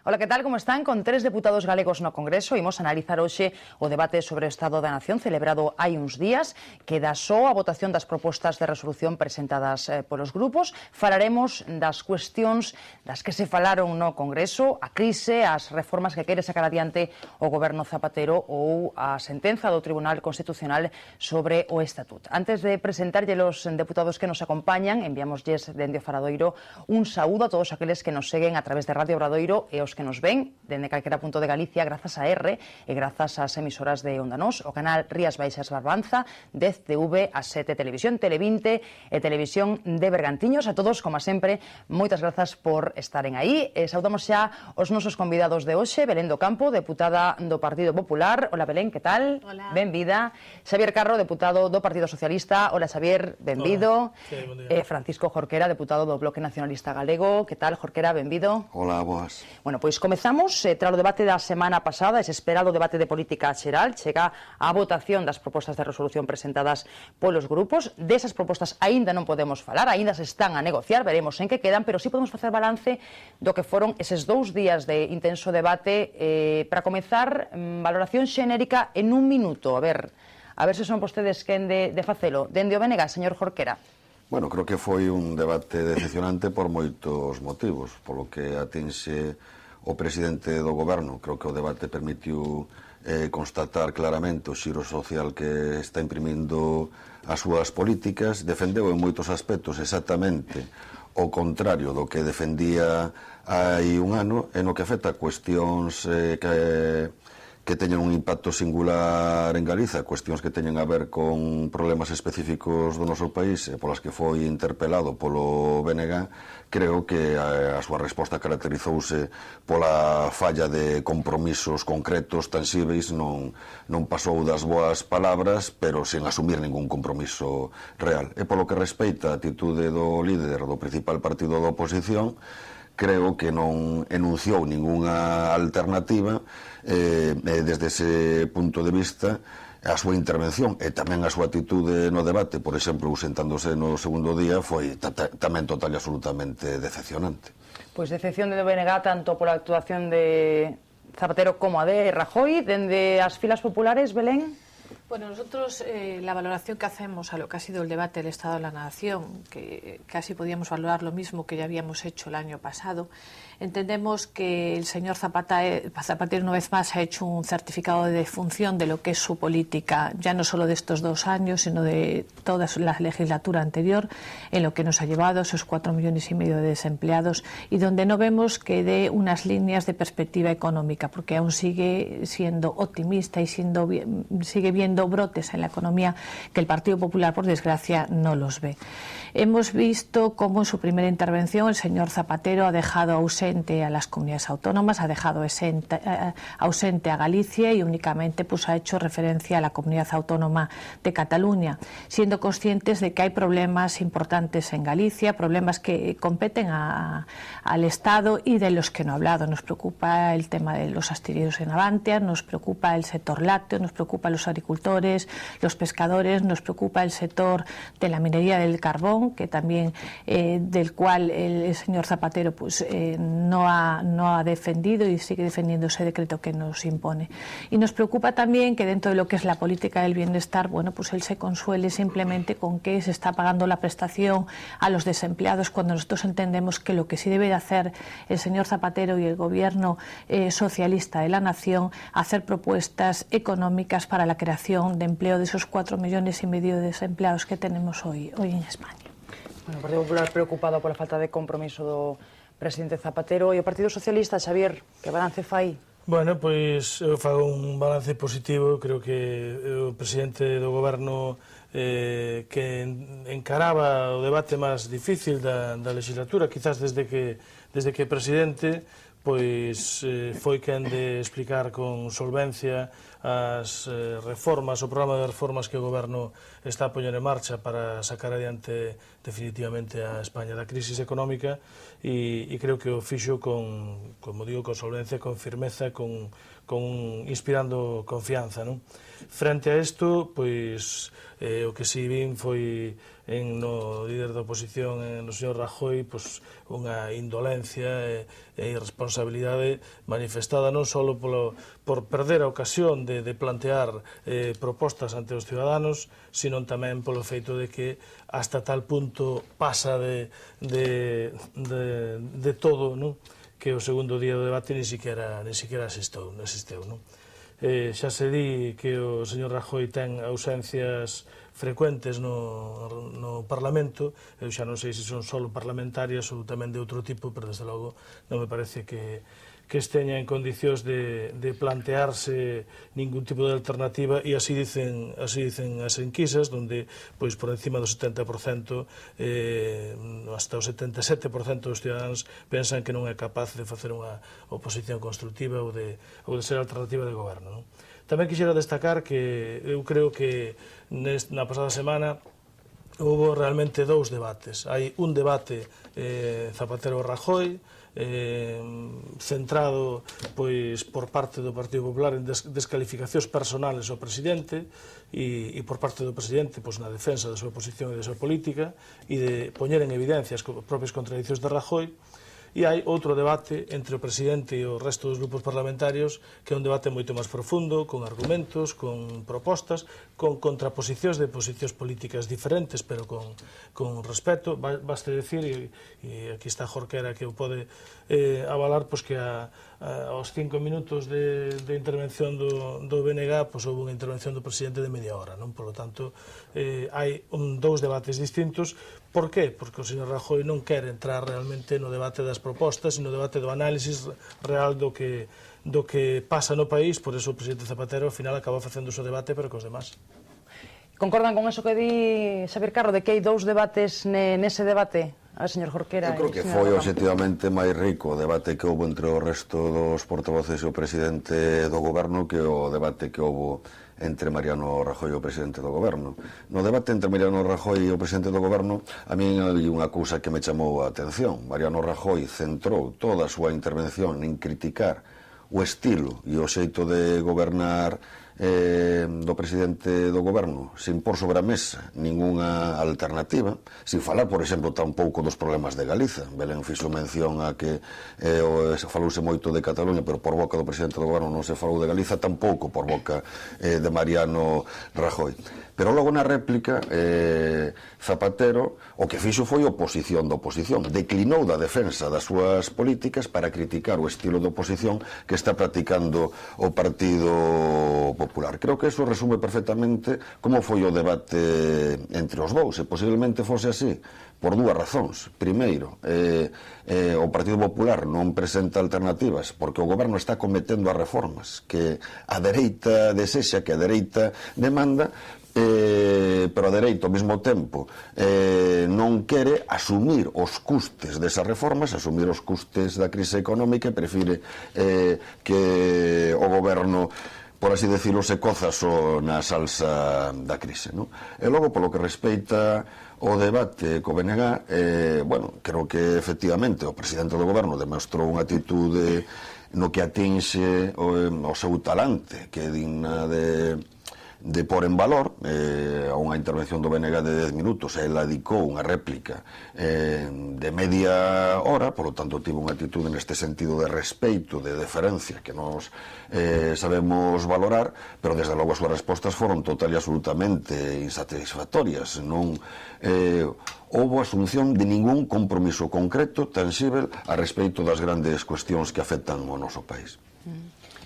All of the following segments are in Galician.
Ola, que tal, como están? Con 3 deputados galegos no Congreso imos analizar hoxe o debate sobre o Estado da Nación celebrado hai uns días. Queda só a votación das propostas de resolución presentadas polos grupos. Falaremos das cuestións das que se falaron no Congreso, a crise, as reformas que quere sacar adiante o goberno Zapatero ou a sentenza do Tribunal Constitucional sobre o Estatut. Antes de presentarlle os deputados que nos acompañan, enviámoslles dende o Faradoiro un saúdo a todos aqueles que nos seguen a través de Radio Obradoiro e os que nos ven dende calquera punto de Galicia grazas a R e grazas ás emisoras de Onda Nós, o canal Rías Baixas Barbanza, 10TV, a 7 Televisión, Tele20 e Televisión de Bergantiños. A todos, como sempre, moitas grazas por estaren aí. Saudamos xa os nosos convidados de hoxe. Belén do Campo, deputada do Partido Popular. Hola, Belén, que tal? Hola. Benvida. Xavier Carro, deputado do Partido Socialista. Hola, Xavier, benvido. Sí, bon día. Francisco Jorquera, deputado do Bloque Nacionalista Galego. Que tal, Jorquera, benvido. Hola, boas. Bueno, pois comezamos, tras o debate da semana pasada, ese esperado debate de política xeral, chega a votación das propostas de resolución presentadas polos grupos. Desas propostas aínda non podemos falar, aínda se están a negociar, veremos en que quedan, pero sí podemos facer balance do que foron eses 2 días de intenso debate. Para comezar, valoración xenérica en un minuto. A ver se son vostedes quen de facelo. Dende o BNG, señor Jorquera. Bueno, creo que foi un debate decepcionante por moitos motivos, polo que atinxe o presidente do goberno. Creo que o debate permitiu constatar claramente o xiro social que está imprimindo as súas políticas. Defendeu en moitos aspectos exactamente o contrario do que defendía hai un ano, en o que afecta a cuestións que teñen un impacto singular en Galiza, cuestións que teñen a ver con problemas específicos do noso país, polas que foi interpelado polo BNG. Creo que a súa resposta caracterizouse pola falla de compromisos concretos, tangíveis, non pasou das boas palabras, pero sen asumir ningún compromiso real. E polo que respeita a atitude do líder do principal partido da oposición, creo que non enunciou ningunha alternativa. Desde ese punto de vista, a súa intervención e tamén a súa atitude no debate, por exemplo, ausentándose no segundo día, foi tamén total e absolutamente decepcionante. Pois decepción do BNG tanto pola actuación de Zapatero como a de Rajoy. Dende as filas populares, Belén? Bueno, nosotros la valoración que hacemos a lo que ha sido el debate del Estado de la Nación, que casi podíamos valorar lo mismo que ya habíamos hecho el año pasado, entendemos que el señor Zapatero una vez más ha hecho un certificado de defunción de lo que es su política, ya no solo de estos 2 años, sino de toda la legislatura anterior, en lo que nos ha llevado a esos 4,5 millones de desempleados, y donde no vemos que dé unas líneas de perspectiva económica, porque aún sigue siendo optimista y sigue viendo brotes en la economía que el Partido Popular, por desgracia, no los ve. Hemos visto cómo en su primera intervención el señor Zapatero ha dejado ausente a las comunidades autónomas, ha dejado ausente a Galicia y únicamente ha hecho referencia a la comunidad autónoma de Cataluña, siendo conscientes de que hay problemas importantes en Galicia, problemas que competen al Estado y de los que no ha hablado. Nos preocupa el tema de los astilleros en Navantia, nos preocupa el sector lácteo, nos preocupa los agricultores, los pescadores, nos preocupa el sector de la minería del carbón, que también del cual el señor Zapatero no ha defendido y sigue defendiendo ese decreto que nos impone. Y nos preocupa también que dentro de lo que es la política del bienestar, bueno, pues él se consuele simplemente con que se está pagando la prestación a los desempleados, cuando nosotros entendemos que lo que sí debe de hacer el señor Zapatero y el gobierno socialista de la nación, hacer propuestas económicas para la creación de empleo de esos 4,5 millones de desempleados que tenemos hoy en España. Bueno, o Partido Popular preocupado pola falta de compromiso do presidente Zapatero e o Partido Socialista. Xavier, que balance fai? Bueno, pois eu fago un balance positivo. Creo que o presidente do goberno que encaraba o debate máis difícil da legislatura, quizás desde que é presidente, pois foi quen de explicar con solvencia as reformas, o programa de reformas que o goberno está a poñer en marcha para sacar adiante definitivamente a España da crisis económica e creo que o fixo con, como digo, con solvencia, con firmeza, inspirando confianza, non? Frente a isto, pois, o que si vin foi no líder da oposición, no señor Rajoy, pois, unha indolencia e irresponsabilidade manifestada non só por perder a ocasión de plantear propostas ante os ciudadanos, sino tamén polo feito de que hasta tal punto pasa de todo, non? Que o segundo día do debate ni siquiera existiu, non? Xa se di que o señor Rajoy ten ausencias frecuentes no Parlamento. Eu xa non sei se son solo parlamentarias ou tamén de outro tipo, pero desde logo non me parece que esteña en condicións de plantearse ningún tipo de alternativa, e así dicen as enquisas, donde pois por encima do 70%, hasta o 77% dos ciudadanos pensan que non é capaz de facer unha oposición constructiva ou de ser alternativa de goberno, non? Tamén quixera destacar que eu creo que na pasada semana houve realmente dous debates. Hai un debate Zapatero-Rajoy, centrado pois por parte do Partido Popular en descalificacións personales ao presidente e por parte do presidente pois na defensa da súa posición e da súa política e de poñer en evidencia as propias contradicións de Rajoy. E hai outro debate entre o presidente e o resto dos grupos parlamentarios, que é un debate moito máis profundo, con argumentos, con propostas, con contraposicións de posicións políticas diferentes, pero con respeto. Baste decir, e aquí está Jorquera que o pode avalar, pois que aos 5 minutos de intervención do BNG pois houve unha intervención do presidente de media hora, non? Por lo tanto, hai dous debates distintos. Por qué? Porque o señor Rajoy non quer entrar realmente no debate das propostas e no debate do análisis real do que pasa no país. Por eso o presidente Zapatero ao final acaba facendo o seu debate, pero cos demás. Concordan con eso que di Xavier Carro, de que hai dous debates nese debate? A ver, señor Jorquera. Eu creo que foi objetivamente máis rico o debate que houve entre o resto dos portavoces e o presidente do goberno que o debate que houve entre Mariano Rajoy e o presidente do goberno. No debate entre Mariano Rajoy e o presidente do goberno, a mí hai unha cousa que me chamou a atención. Mariano Rajoy centrou toda a súa intervención en criticar o estilo e o xeito de gobernar do presidente do goberno, sin pôr sobre a mesa ningunha alternativa, sin falar, por exemplo, tampouco dos problemas de Galiza. Belén fixo mención a que falouse moito de Cataluña, pero por boca do presidente do goberno non se falou de Galiza, tampouco por boca de Mariano Rajoy. Pero logo na réplica, Zapatero o que fixo foi oposición da oposición, declinou da defensa das súas políticas para criticar o estilo de oposición que está practicando o Partido Popular. Creo que eso resume perfectamente como foi o debate entre os dous, e posiblemente fose así por dúas razóns. Primeiro, o Partido Popular non presenta alternativas porque o goberno está cometendo as reformas que a dereita desexa, que a dereita demanda, pero a dereita ao mesmo tempo non quere asumir os custes desas reformas, asumir os custes da crise económica, e prefire que o goberno, por así decirlo, se coza só na salsa da crise, non? E logo, polo que respeita o debate co BNG, bueno, creo que efectivamente o presidente do goberno demostrou unha actitude no que atinxe o seu talante, que é digna de pôr en valor. A unha intervención do BNG de 10 minutos, ela dedicou unha réplica de media hora, por lo tanto tivo unha actitude neste sentido de respeito, de deferencia, que nos sabemos valorar, pero desde logo as súas respostas foron total e absolutamente insatisfactorias. Non houve asunción de ningún compromiso concreto, tangible, a respeito das grandes cuestións que afectan o noso país.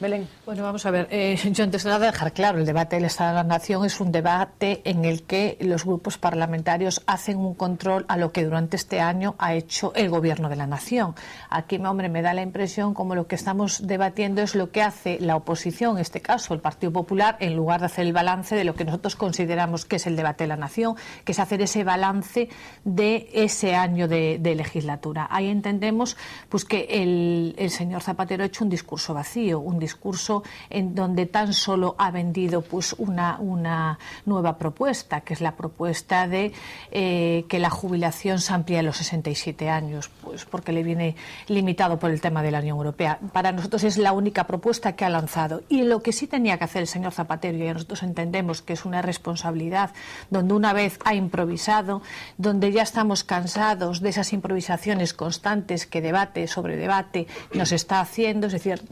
Belén. Bueno, vamos a ver, yo antes de nada dejar claro, el debate del Estado de la Nación es un debate en el que los grupos parlamentarios hacen un control a lo que durante este año ha hecho el Gobierno de la Nación. Aquí, hombre, me da la impresión como lo que estamos debatiendo es lo que hace la oposición, en este caso el Partido Popular, en lugar de hacer el balance de lo que nosotros consideramos que es el debate de la Nación, que es hacer ese balance de ese año de legislatura. Ahí entendemos pues que el señor Zapatero ha hecho un discurso vacío, un discurso discurso en donde tan solo ha vendido pues una nueva propuesta, que es la propuesta de que la jubilación se amplíe a los 67 años, pues porque le viene limitado por el tema de la Unión Europea. Para nosotros es la única propuesta que ha lanzado. Y lo que sí tenía que hacer el señor Zapatero, y nosotros entendemos que es una responsabilidad, donde una vez ha improvisado, donde ya estamos cansados de esas improvisaciones constantes que debate sobre debate nos está haciendo, es decir,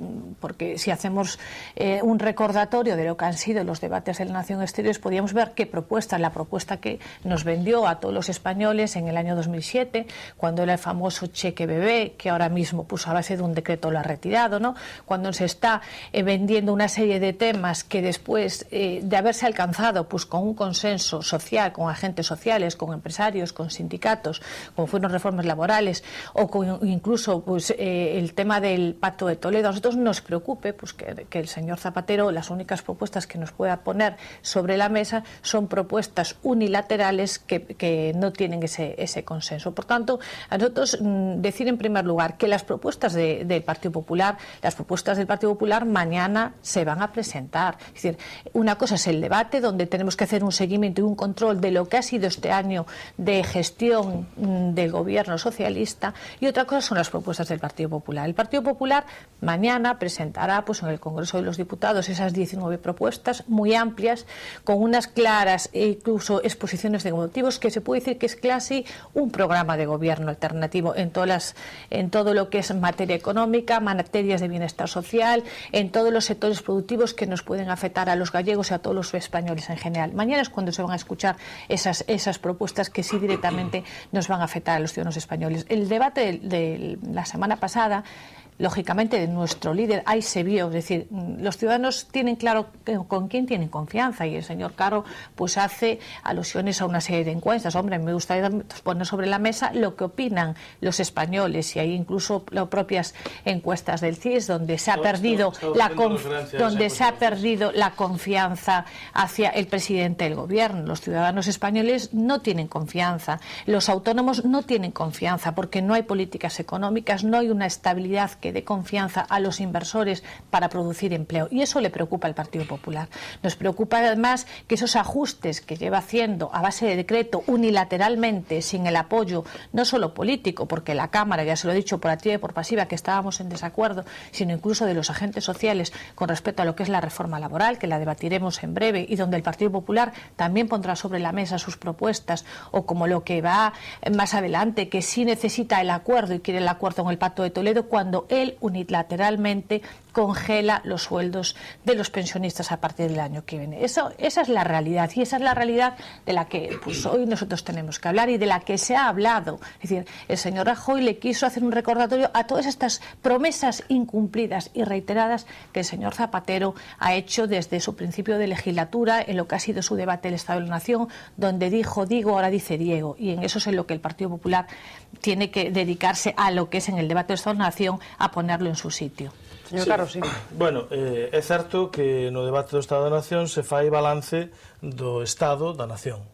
porque si hacemos un recordatorio de lo que han sido los debates de la Nación Exteriores, podríamos ver qué propuesta, la propuesta que nos vendió a todos los españoles en el año 2007, cuando era el famoso cheque bebé, que ahora mismo pues a base de un decreto lo ha retirado, ¿no? Cuando se está vendiendo una serie de temas que después de haberse alcanzado pues con un consenso social, con agentes sociales, con empresarios, con sindicatos, como fueron reformas laborales o con incluso pues el tema del Pacto de Toledo, a nosotros nos preocupe pues que el señor Zapatero, las únicas propuestas que nos pueda poner sobre la mesa son propuestas unilaterales que no tienen ese consenso. Por tanto, a nosotros decir en primer lugar que las propuestas del Partido Popular, mañana se van a presentar. Es decir, una cosa es el debate, donde tenemos que hacer un seguimiento y un control de lo que ha sido este año de gestión del gobierno socialista, y otra cosa son las propuestas del Partido Popular. El Partido Popular mañana presentará pues en el Congreso de los Diputados esas 19 propuestas muy amplias, con unas claras e incluso exposiciones de motivos, que se puede decir que es casi un programa de gobierno alternativo en todo lo que es materia económica, materias de bienestar social, en todos los sectores productivos que nos pueden afectar a los gallegos y a todos los españoles en general. Mañana es cuando se van a escuchar esas propuestas que sí directamente nos van a afectar a los ciudadanos españoles. El debate de la semana pasada, lógicamente, de nuestro líder, ahí se vio, es decir, los ciudadanos tienen claro con quién tienen confianza, y el señor Carro pues hace alusiones a una serie de encuestas. Hombre, me gustaría poner sobre la mesa lo que opinan los españoles, y hay incluso las propias encuestas del CIS, donde se ha perdido la confianza hacia el presidente del gobierno. Los ciudadanos españoles no tienen confianza, los autónomos no tienen confianza, porque no hay políticas económicas, no hay una estabilidad que dé confianza a los inversores para producir empleo, y eso le preocupa al Partido Popular. Nos preocupa además que esos ajustes que lleva haciendo a base de decreto unilateralmente, sin el apoyo no solo político, porque la Cámara, ya se lo he dicho por activa y por pasiva, que estábamos en desacuerdo, sino incluso de los agentes sociales con respecto a lo que es la reforma laboral, que la debatiremos en breve, y donde el Partido Popular también pondrá sobre la mesa sus propuestas, o como lo que va más adelante, que sí necesita el acuerdo y quiere el acuerdo en el Pacto de Toledo, cuando él unilateralmente congela los sueldos de los pensionistas a partir del año que viene. Esa es la realidad, y esa es la realidad de la que pues, hoy nosotros tenemos que hablar, y de la que se ha hablado. Es decir, el señor Rajoy le quiso hacer un recordatorio a todas estas promesas incumplidas y reiteradas que el señor Zapatero ha hecho desde su principio de legislatura, en lo que ha sido su debate del Estado de la Nación, donde dijo Digo, ahora dice Diego, y en eso es en lo que el Partido Popular tiene que dedicarse, a lo que es en el debate del Estado de la Nación, a ponerlo en su sitio. Señor Carro, sí. Bueno, é certo que no debate do Estado da Nación se fai balance do Estado da Nación.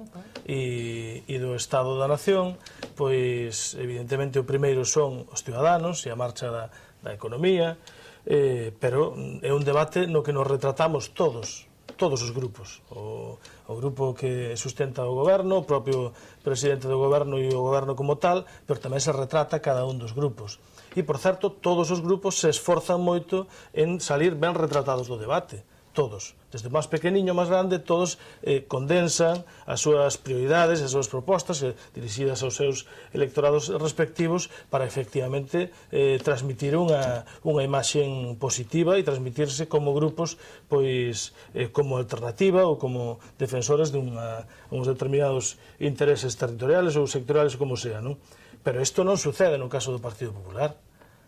E do Estado da Nación, pois, evidentemente, o primeiro son os ciudadanos e a marcha da economía, pero é un debate no que nos retratamos todos os grupos. O grupo que sustenta o goberno, o propio presidente do goberno e o goberno como tal, pero tamén se retrata cada un dos grupos. E, por certo, todos os grupos se esforzan moito en salir ben retratados do debate. Todos. Desde o máis pequeniño ao máis grande, todos condensan as súas prioridades, as súas propostas dirixidas aos seus electorados respectivos para, efectivamente, transmitir unha imaxe positiva e transmitirse como grupos, pois, como alternativa ou como defensores de uns determinados intereses territoriales ou sectoriales, como sea, non? Pero isto non sucede no caso do Partido Popular.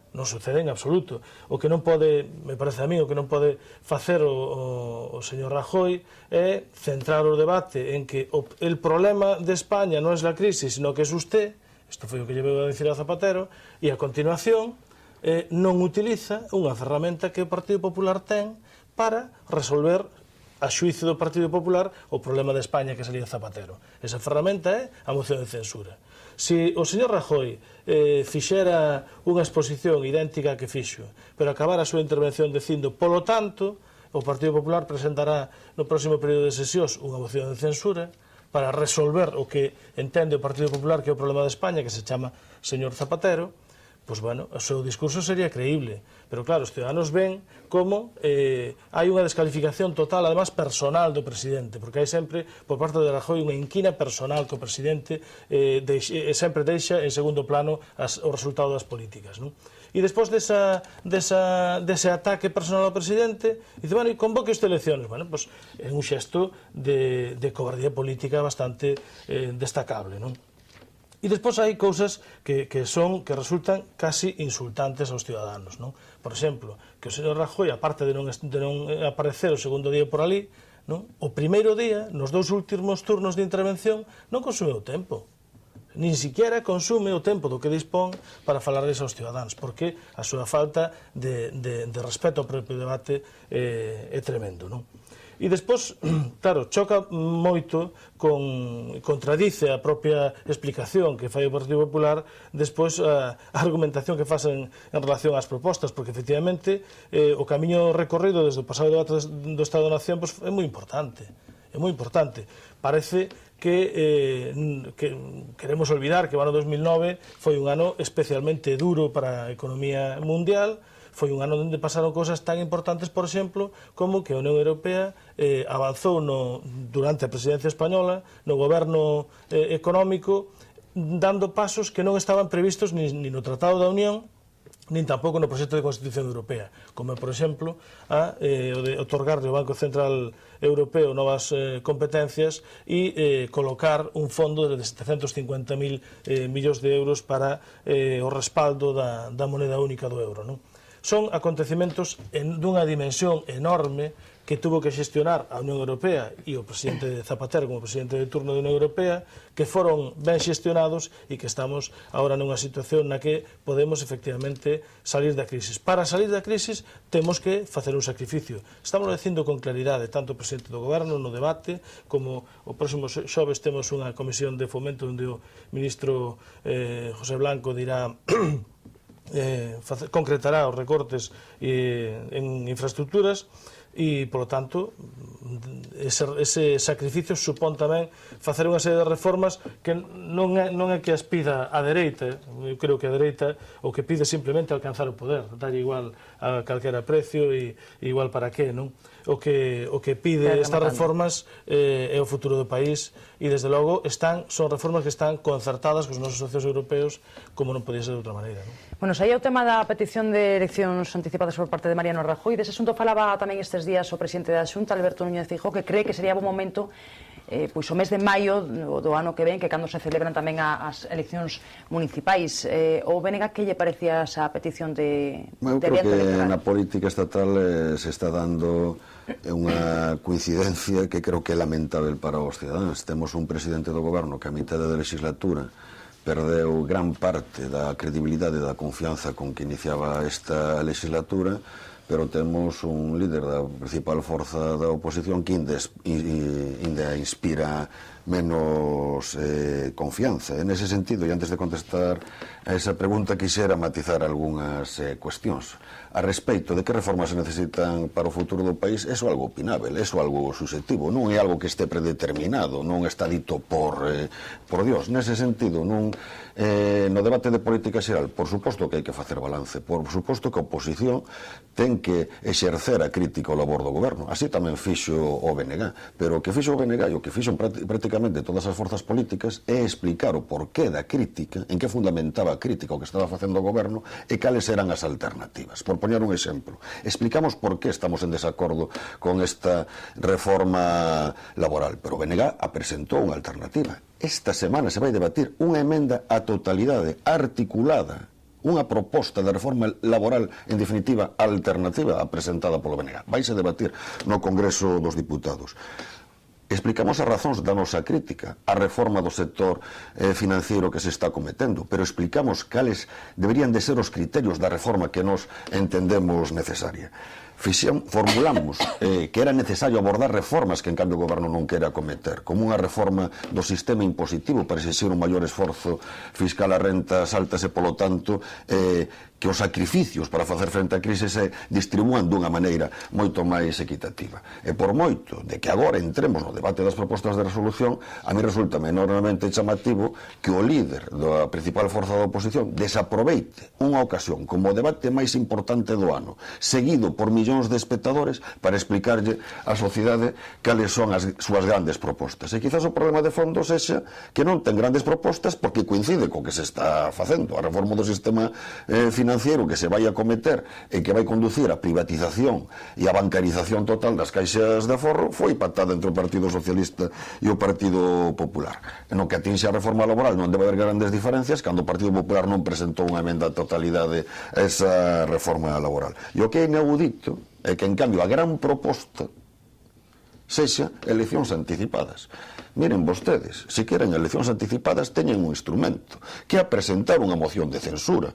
Non sucede en absoluto. O que non pode, me parece a mí, o que non pode facer o señor Rajoy é centrar o debate en que el problema de España non é a crisis, sino que é usted, isto foi o que lle veu a dicir a Zapatero, e a continuación non utiliza unha ferramenta que o Partido Popular ten para resolver a xuizo do Partido Popular o problema de España que salía Zapatero. Esa ferramenta é a moción de censura. se o señor Rajoy fixera unha exposición idéntica a que fixo, pero acabara a súa intervención dicindo, polo tanto, o Partido Popular presentará no próximo período de sesións unha moción de censura para resolver o que entende o Partido Popular que é o problema de España, que se chama señor Zapatero, pois, bueno, o seu discurso sería creíble. Pero, claro, os ciudadanos ven como hai unha descalificación total, además, personal do presidente, porque hai sempre, por parte de Rajoy, unha inquina personal que o presidente sempre deixa en segundo plano o resultado das políticas, non? E despois dese ataque personal ao presidente, dice, bueno, e convoque as elecciones. Bueno, pois é un xesto de cobardía política bastante destacable, non? E despois hai cousas que resultan casi insultantes aos ciudadanos, non? Por exemplo, que o señor Rajoy, aparte de non aparecer o segundo día por ali, non? O primeiro día, nos 2 últimos turnos de intervención, non consume o tempo. Nin siquiera consume o tempo do que dispón para falarles aos ciudadanos, porque a súa falta de respeto ao propio debate é tremendo, non? E despois, claro, choca moito contradice a propia explicación que fai o Partido Popular despois a argumentación que facen en relación ás propostas, porque efectivamente o camiño recorrido desde o pasado debate do Estado da Nación pois, é moi importante. É moi importante. Parece que queremos olvidar que o ano 2009 foi un ano especialmente duro para a economía mundial. Foi un ano onde pasaron cousas tan importantes, por exemplo, como que a Unión Europea avanzou durante a presidencia española no goberno económico, dando pasos que non estaban previstos ni no Tratado da Unión, nin tampouco no proxecto de Constitución Europea, como, por exemplo, o de otorgarle ao Banco Central Europeo novas competencias e colocar un fondo de 750.000 millóns de euros para o respaldo da moneda única do euro, non? Son acontecementos dunha dimensión enorme que tuvo que xestionar a Unión Europea e o presidente Zapatero como presidente de turno da Unión Europea, que foron ben xestionados e que estamos agora nunha situación na que podemos efectivamente salir da crisis. Para salir da crisis temos que facer un sacrificio. Estamos dicindo con claridade tanto o presidente do goberno no debate como o próximo xoves temos unha comisión de fomento onde o ministro José Blanco dirá concretará os recortes en infraestructuras e, polo tanto, ese sacrificio supón tamén facer unha serie de reformas que non é que as pida a dereita. Eu creo que a dereita o que pide simplemente alcanzar o poder, dar igual a calquera precio e igual para qué, non? O que pide estas reformas é o futuro do país e, desde logo, son reformas que están concertadas cos nosos socios europeos como non podía ser de outra maneira, non? Bueno, xa o tema da petición de eleccións anticipadas por parte de Mariano Rajoy. Dese asunto falaba tamén estes días o presidente da Xunta, Alberto Núñez Feijóo, que cree que sería bon momento pois o mes de maio do ano que ven, que cando se celebran tamén as eleccións municipais. O BNG, que lle parecía esa petición de Eu creo que na política estatal se está dando unha coincidencia que creo que é lamentável para os cidadáns. Temos un presidente do goberno que a mitad da legislatura perdeu gran parte da credibilidade e da confianza con que iniciaba esta legislatura, pero temos un líder da principal forza da oposición que ainda inspira menos confianza. En ese sentido, e antes de contestar a esa pregunta, quixera matizar algunhas cuestións. A respeito de que reformas se necesitan para o futuro do país, é algo opinável, é algo subjetivo, non é algo que este predeterminado, non está dito por Dios. Nese sentido, no debate de política xeral, por suposto que hai que facer balance, por suposto que a oposición ten que exercer a crítica ao labor do goberno, así tamén fixo o BNG, pero o que fixo o BNG e o que fixo prácticamente todas as forzas políticas é explicar o porqué da crítica, en que fundamentaba a crítica o que estaba facendo o goberno e cales eran as alternativas. Por poñer un exemplo, explicamos por que estamos en desacordo con esta reforma laboral, pero o BNG presentou unha alternativa. Esta semana se vai debatir unha emenda á totalidade articulada, unha proposta de reforma laboral, en definitiva, alternativa presentada polo BNG. Vaise debatir no Congreso dos Diputados. Explicamos as razóns da nosa crítica á reforma do sector financiero que se está cometendo, pero explicamos cales deberían de ser os criterios da reforma que nos entendemos necesaria. formulamos que era necesario abordar reformas que en cambio o goberno non quere acometer, como unha reforma do sistema impositivo para exigir un maior esforzo fiscal a rentas altas e polo tanto que os sacrificios para facer frente á crise se distribúan dunha maneira moito máis equitativa. E por moito de que agora entremos no debate das propostas de resolución, a mí resulta enormemente chamativo que o líder da principal forza da oposición desaproveite unha ocasión como o debate máis importante do ano, seguido por millóns de espectadores, para explicarlle á sociedade cales son as súas grandes propostas. E quizás o problema de fondo sexa que non ten grandes propostas porque coincide co que se está facendo. A reforma do sistema financiero que se vai a cometer e que vai conducir a privatización e a bancarización total das caixas de aforro foi pactada entre o Partido Socialista e o Partido Popular. En o que atinxe a reforma laboral non debe haber grandes diferencias cando o Partido Popular non presentou unha emenda a totalidade a esa reforma laboral. E o que é inaudito é que, en cambio, a gran proposta sexa eleccións anticipadas. Miren vostedes, se queren eleccións anticipadas teñen un instrumento, que é presentar unha moción de censura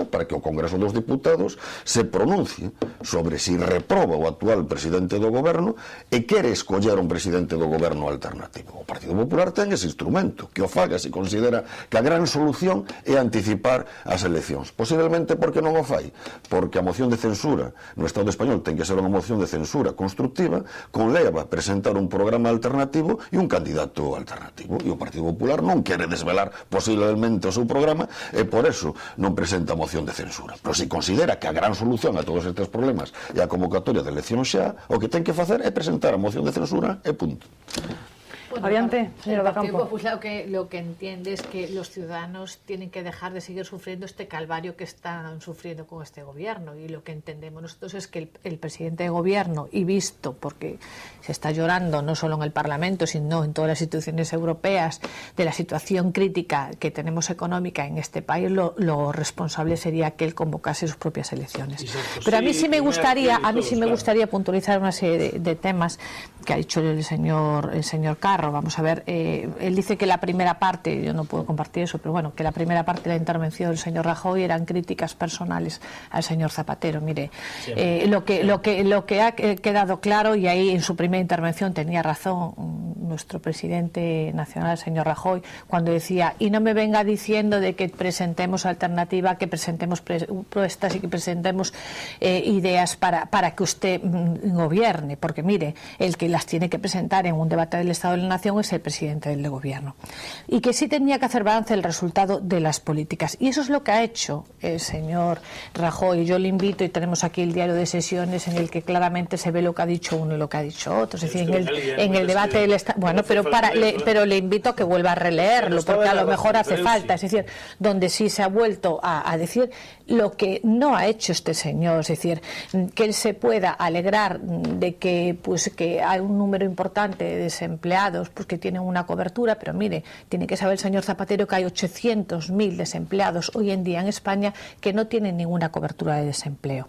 para que o Congreso dos Diputados se pronuncie sobre si reproba o actual presidente do goberno e quere escoller un presidente do goberno alternativo. O Partido Popular ten ese instrumento, que o faga se considera que a gran solución é anticipar as eleccións. Posiblemente porque non o fai, porque a moción de censura no Estado español ten que ser unha moción de censura constructiva, con leva a presentar un programa alternativo e un candidato alternativo, e o Partido Popular non quere desvelar posiblemente o seu programa e por eso non presenta moción de censura. Pero se considera que a gran solución a todos estes problemas é a convocatoria de eleccións xa, o que ten que facer é presentar a moción de censura e punto. Bueno, Adiante, señora el Partido Campo. Popular lo que entiende es que los ciudadanos tienen que dejar de seguir sufriendo este calvario que están sufriendo con este gobierno, y lo que entendemos nosotros es que el presidente de gobierno, y visto porque se está llorando no solo en el Parlamento sino en todas las instituciones europeas de la situación crítica que tenemos económica en este país, lo responsable sería que él convocase sus propias elecciones. Exacto, Pero a mí sí me gustaría claro, puntualizar una serie de temas que ha dicho el señor Carro. Vamos a ver, él dice que la primera parte, yo no puedo compartir eso, pero bueno, que la primera parte de la intervención del señor Rajoy eran críticas personales al señor Zapatero. Mire, lo que ha quedado claro, y ahí en su primera intervención tenía razón nuestro presidente nacional, el señor Rajoy, cuando decía, y no me venga diciendo de que presentemos alternativa, que presentemos propuestas y que presentemos ideas para que usted gobierne, porque mire, el que las tiene que presentar en un debate del Estado de la Nación es el presidente del gobierno, y que sí tenía que hacer balance del resultado de las políticas, y eso es lo que ha hecho el señor Rajoy. Yo le invito, y tenemos aquí el diario de sesiones en el que claramente se ve lo que ha dicho uno y lo que ha dicho otro, es decir, en el debate del Estado, bueno, pero le invito a que vuelva a releerlo, porque a lo mejor hace falta, es decir, donde sí se ha vuelto a decir lo que no ha hecho este señor, es decir, que él se pueda alegrar de que hay un número importante de desempleados pues que tienen una cobertura, pero mire, tiene que saber el señor Zapatero que hay 800.000 desempleados hoy en día en España que no tienen ninguna cobertura de desempleo.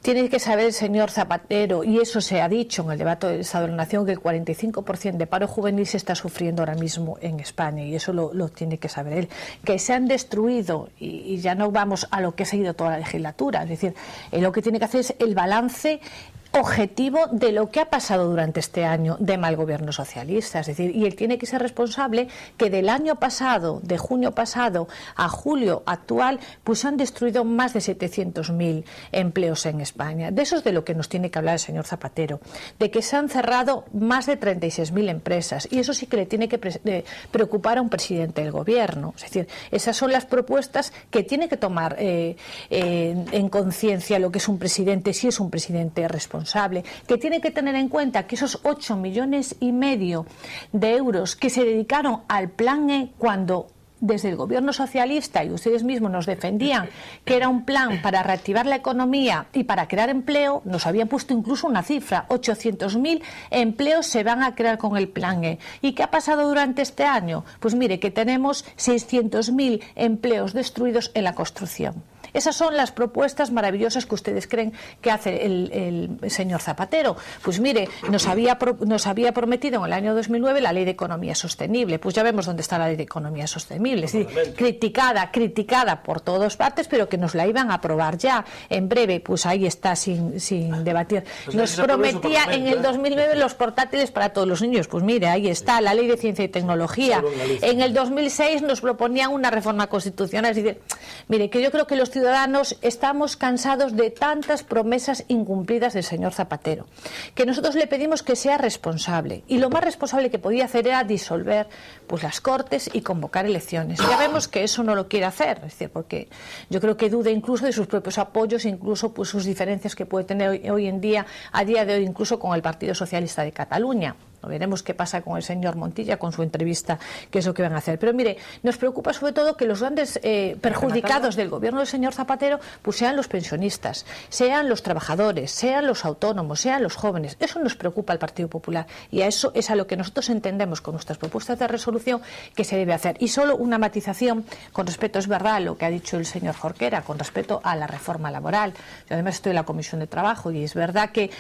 Tiene que saber el señor Zapatero, y eso se ha dicho en el debate del Estado de la Nación, que el 45% de paro juvenil se está sufriendo ahora mismo en España, y eso lo tiene que saber él. Que se han destruido, y ya no vamos a lo que ha seguido toda la legislatura, es decir, lo que tiene que hacer es el balance objetivo de lo que ha pasado durante este año de mal gobierno socialista, es decir, y él tiene que ser responsable que del año pasado, de junio pasado a julio actual, pues se han destruido más de 700.000 empleos en España. De eso es de lo que nos tiene que hablar el señor Zapatero, de que se han cerrado más de 36.000 empresas, y eso sí que le tiene que preocupar a un presidente del gobierno. Es decir, esas son las propuestas que tiene que tomar en conciencia lo que es un presidente, si es un presidente responsable, que tiene que tener en cuenta que esos 8,5 millones de euros que se dedicaron al Plan E, cuando desde el gobierno socialista y ustedes mismos nos defendían que era un plan para reactivar la economía y para crear empleo, nos habían puesto incluso una cifra, 800.000 empleos se van a crear con el Plan E. ¿Y qué ha pasado durante este año? Pues mire, que tenemos 600.000 empleos destruidos en la construcción. Esas son las propuestas maravillosas que ustedes creen que hace el señor Zapatero. Pues mire, nos había prometido en el año 2009 la Ley de Economía Sostenible. Pues ya vemos dónde está la Ley de Economía Sostenible. Es decir, criticada por todas partes, pero que nos la iban a aprobar ya en breve. Pues ahí está, sin debatir. Nos prometía en el 2009 los portátiles para todos los niños. Pues mire, ahí está la Ley de Ciencia y Tecnología. En el 2006 nos proponían una reforma constitucional. Es decir, mire, que yo creo que los ciudadanos estamos cansados de tantas promesas incumplidas del señor Zapatero, que nosotros le pedimos que sea responsable, y lo más responsable que podía hacer era disolver pues las Cortes y convocar elecciones. Ya vemos que eso no lo quiere hacer, es decir, porque yo creo que duda incluso de sus propios apoyos, incluso pues sus diferencias que puede tener hoy en día, a día de hoy, incluso con el Partido Socialista de Cataluña. Veremos qué pasa con el señor Montilla, con su entrevista, qué es lo que van a hacer. Pero mire, nos preocupa sobre todo que los grandes perjudicados del gobierno del señor Zapatero pues sean los pensionistas, sean los trabajadores, sean los autónomos, sean los jóvenes. Eso nos preocupa al Partido Popular, y a eso es a lo que nosotros entendemos con nuestras propuestas de resolución que se debe hacer. Y solo una matización con respecto, es verdad lo que ha dicho el señor Jorquera, con respecto a la reforma laboral. Yo además estoy en la Comisión de Trabajo, y es verdad que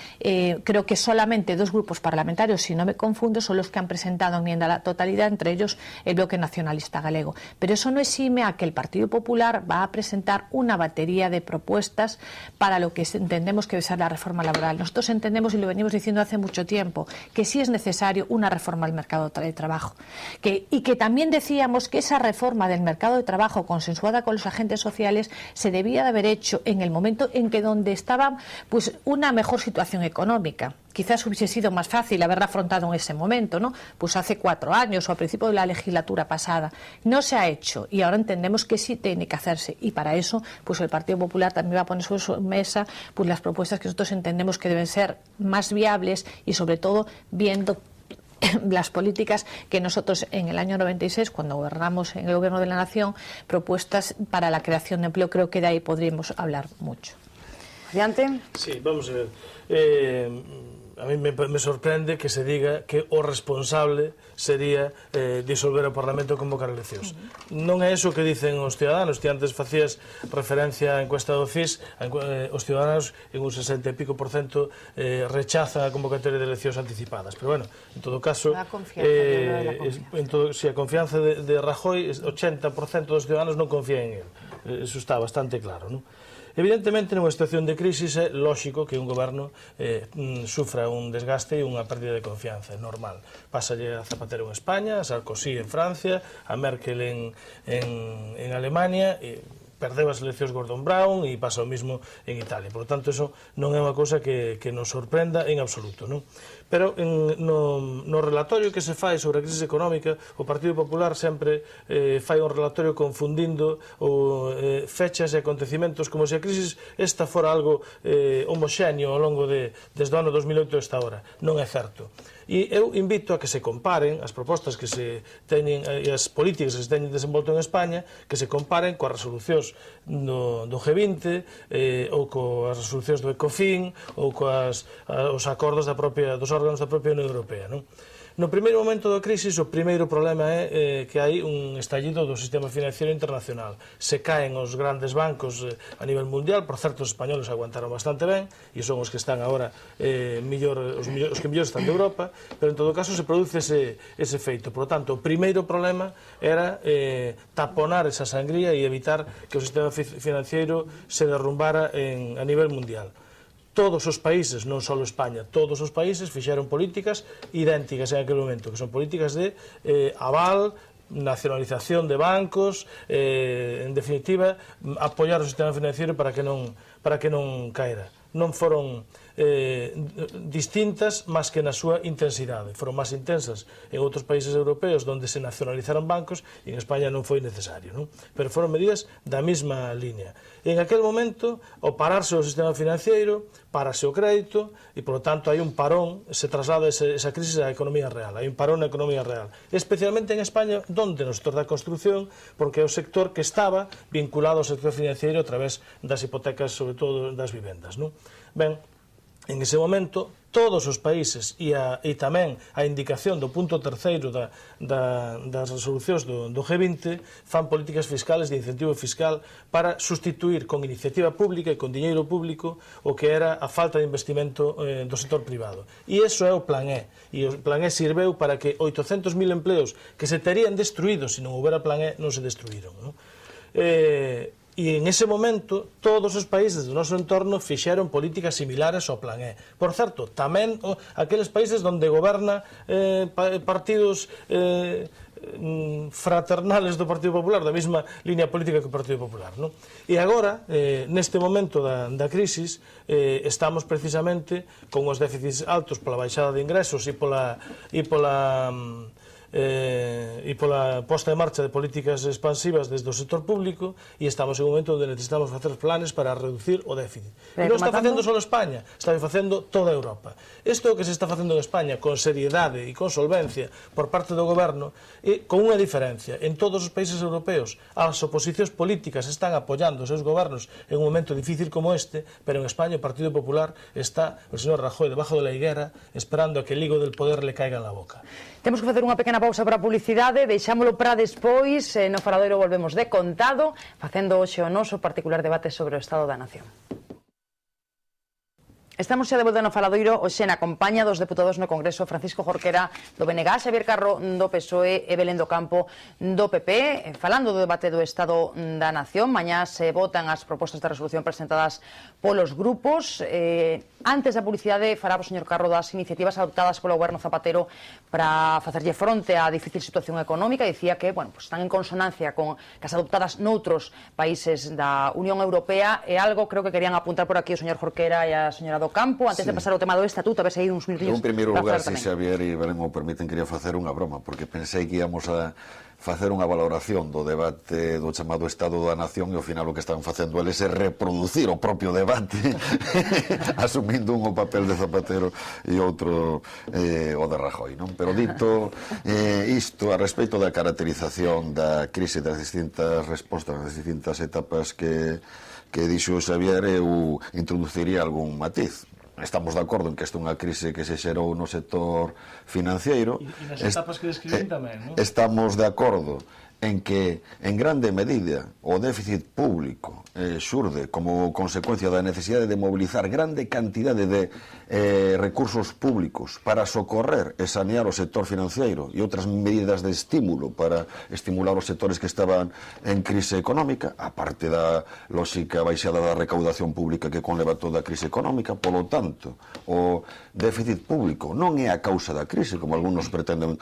creo que solamente 2 grupos parlamentarios, si no me confundo, son los que han presentado enmienda a la totalidad, entre ellos el Bloque Nacionalista Galego. Pero eso no exime a que el Partido Popular va a presentar una batería de propuestas para lo que entendemos que debe ser la reforma laboral. Nosotros entendemos, y lo venimos diciendo hace mucho tiempo, que sí es necesario una reforma del mercado de trabajo. Y que también decíamos que esa reforma del mercado de trabajo, consensuada con los agentes sociales, se debía de haber hecho en el momento en que donde estaba pues una mejor situación económica. Quizás hubiese sido más fácil haberla afrontado en ese momento, ¿no? Pues hace 4 años o al principio de la legislatura pasada. No se ha hecho, y ahora entendemos que sí tiene que hacerse, y para eso pues el Partido Popular también va a poner sobre su mesa pues las propuestas que nosotros entendemos que deben ser más viables, y sobre todo viendo las políticas que nosotros en el año 96, cuando gobernamos en el Gobierno de la Nación, propuestas para la creación de empleo. Creo que de ahí podríamos hablar mucho. ¿Adiante? Sí, vamos a ver. A mí me sorprende que se diga que o responsable sería disolver o Parlamento e convocar eleccións. Non é iso que dicen os ciudadanos. Ti antes facías referencia á encuesta do CIS, os ciudadanos en un 60 e pico % rechazan a convocatoria de eleccións anticipadas. Pero bueno, en todo caso, se a confianza de Rajoy, 80% dos ciudadanos non confían en él. Eso está bastante claro, non? Evidentemente, nunha situación de crisis é lógico que un goberno sufra un desgaste e unha pérdida de confianza, é normal. Pásalle a Zapatero en España, a Sarkozy en Francia, a Merkel en Alemania, perdeu as eleccións Gordon Brown, e pasa o mismo en Italia. Por lo tanto, eso non é unha cousa que nos sorprenda en absoluto, non? Pero no relatorio que se fai sobre a crisis económica, o Partido Popular sempre fai un relatorio confundindo fechas e acontecimentos como se a crisis esta fora algo homoxéneo ao longo desde o ano 2008 esta hora. Non é certo. E eu invito a que se comparen as propostas que se teñen e as políticas que se teñen desenvolto en España, que se comparen coas resolucións do G20 ou coas resolucións do ECOFIN ou coas os acordos dos órganos da propia Unión Europea, non? No primeiro momento da crisis, o primeiro problema é que hai un estallido do sistema financiero internacional. Se caen os grandes bancos a nivel mundial, por certo, os españoles aguantaron bastante ben, e son os que están agora os que mellor están de Europa, pero en todo caso se produce ese feito. Por lo tanto, o primeiro problema era taponar esa sangría e evitar que o sistema financiero se derrumbara a nivel mundial. Todos os países, non só España, todos os países fixeron políticas idénticas en aquel momento, que son políticas de aval, nacionalización de bancos, en definitiva, apoiar o sistema financiero para que non caera. Non foron distintas máis que na súa intensidade. Foron máis intensas en outros países europeos onde se nacionalizaron bancos, e en España non foi necesario, non? Pero foron medidas da mesma línea. En aquel momento, ao pararse o sistema financiero, parase o crédito, e, por lo tanto, hai un parón, se traslada esa crisis á economía real, hai un parón na economía real. Especialmente en España, donde no sector da construcción, porque é o sector que estaba vinculado ao sector financiero a través das hipotecas, sobre todo das vivendas, non? Ben, En ese momento, todos os países e tamén a indicación do punto terceiro das resolucións do G20 fan políticas fiscales de incentivo fiscal para sustituir con iniciativa pública e con diñeiro público o que era a falta de investimento do sector privado. E iso é o Plan E. E o Plan E sirveu para que 800.000 empleos que se terían destruído se non houbera Plan E non se destruíron. E en ese momento todos os países do noso entorno fixeron políticas similares ao Plan E. Por certo, tamén aqueles países onde goberna partidos fraternales do Partido Popular, da mesma línea política que o Partido Popular, non? E agora, neste momento da crisis, estamos precisamente con os déficits altos pola baixada de ingresos e pola posta en marcha de políticas expansivas desde o sector público, e estamos en un momento onde necesitamos facer planes para reducir o déficit. E non está facendo só España, está facendo toda Europa. Isto é o que se está facendo en España con seriedade e con solvencia por parte do goberno, e con unha diferencia: en todos os países europeos as oposicións políticas están apoiando os seus gobernos en un momento difícil como este, pero en España o Partido Popular está, o señor Rajoy, debajo de la higuera, esperando a que el higo del poder le caiga en la boca. Temos que facer unha pequena pausa para a publicidade, deixámolo para despois, no Faladoiro volvemos de contado, facendo hoxe o noso particular debate sobre o Estado da Nación. Estamos xa de volta no Faladoiro, hoxe na compañía dos deputados no Congreso, Francisco Jorquera do BNG, Xavier Carro do PSOE e Belén do Campo do PP, falando do debate do Estado da Nación. Mañá se votan as propostas de resolución presentadas polos grupos. Antes da publicidade falaba o señor Carro das iniciativas adoptadas polo goberno Zapatero para facerlle fronte á difícil situación económica. Dicía que, bueno, pues están en consonancia con as adoptadas noutros países da Unión Europea, e algo creo que querían apuntar por aquí o señor Jorquera e a señora do Campo, antes de pasar ao tema do estatuto, a ver se hai uns minutinhos. En primeiro lugar, se Xavier e Belén o permiten, quería facer unha broma, porque pensei que íamos a facer unha valoración do debate do chamado Estado da Nación, e ao final o que están facendo eles é reproducir o propio debate asumindo un o papel de Zapatero e outro o de Rajoy, non? Pero dito isto, a respecto da caracterización da crise, das distintas respostas, das distintas etapas que dixo Xavier, eu introduciría algún matiz. Estamos de acordo en que esta é unha crise que se xerou no sector financiero. E nas etapas que describen tamén, non? Estamos de acordo en que, en grande medida, o déficit público xurde como consecuencia da necesidade de mobilizar grande cantidade de recursos públicos para socorrer e sanear o sector financiero e outras medidas de estímulo para estimular os sectores que estaban en crise económica, aparte da lógica baixada da recaudación pública que conleva toda a crise económica. Polo tanto, o déficit público non é a causa da crise, como algunos pretenden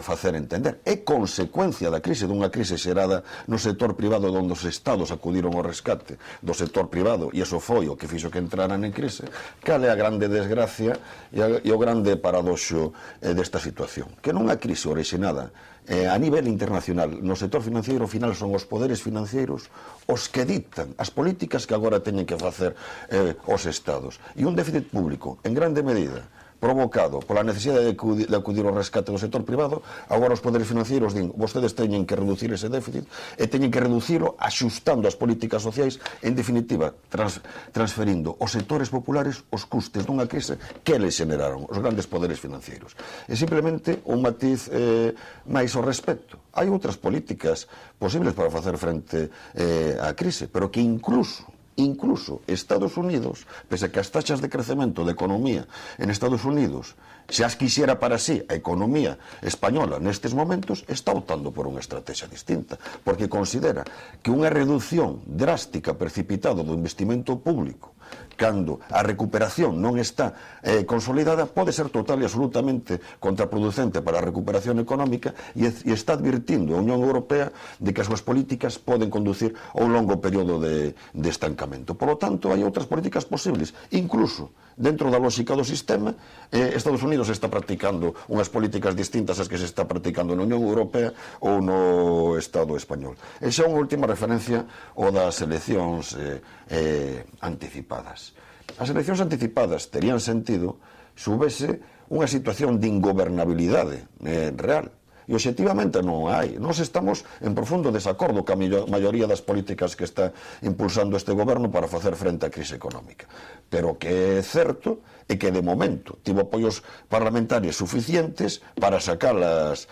facer entender, é consecuencia da crise, dunha crise xerada no sector privado, onde os estados acudiron ao rescate do sector privado, e iso foi o que fixo que entraran en crise. Cal é a grande desgracia e o grande paradoxo desta situación? Que nunha crise orixinada a nivel internacional no sector financiero, ao final son os poderes financieros os que dictan as políticas que agora teñen que facer os estados, e un déficit público en grande medida provocado pola necesidade de acudir ao rescate do sector privado. Agora os poderes financeiros din: vostedes teñen que reducir ese déficit, e teñen que reducirlo axustando as políticas sociais, en definitiva, transferindo aos sectores populares os custes dunha crise que les generaron os grandes poderes financeiros. E simplemente un matiz máis ao respecto: hai outras políticas posibles para facer frente á crise, pero que incluso Estados Unidos, pese a que as taxas de crecemento de economía en Estados Unidos xa as quixera para sí a economía española nestes momentos, está optando por unha estrategia distinta, porque considera que unha reducción drástica precipitada do investimento público, cando a recuperación non está consolidada, pode ser total e absolutamente contraproducente para a recuperación económica, e está advirtindo a Unión Europea de que as súas políticas poden conducir a un longo período de estancamento. Por lo tanto, hai outras políticas posibles, incluso dentro da lógica do sistema. Estados Unidos está practicando unhas políticas distintas ás que se está practicando na Unión Europea ou no Estado español. E xa unha última referencia ao das eleccións anticipadas. As eleccións anticipadas terían sentido se houvese unha situación de ingobernabilidade real. E obxectivamente non hai. Nós estamos en profundo desacordo ca maioría das políticas que está impulsando este goberno para facer frente á crise económica. Pero que é certo é que de momento tivo apoios parlamentarios suficientes para sacalas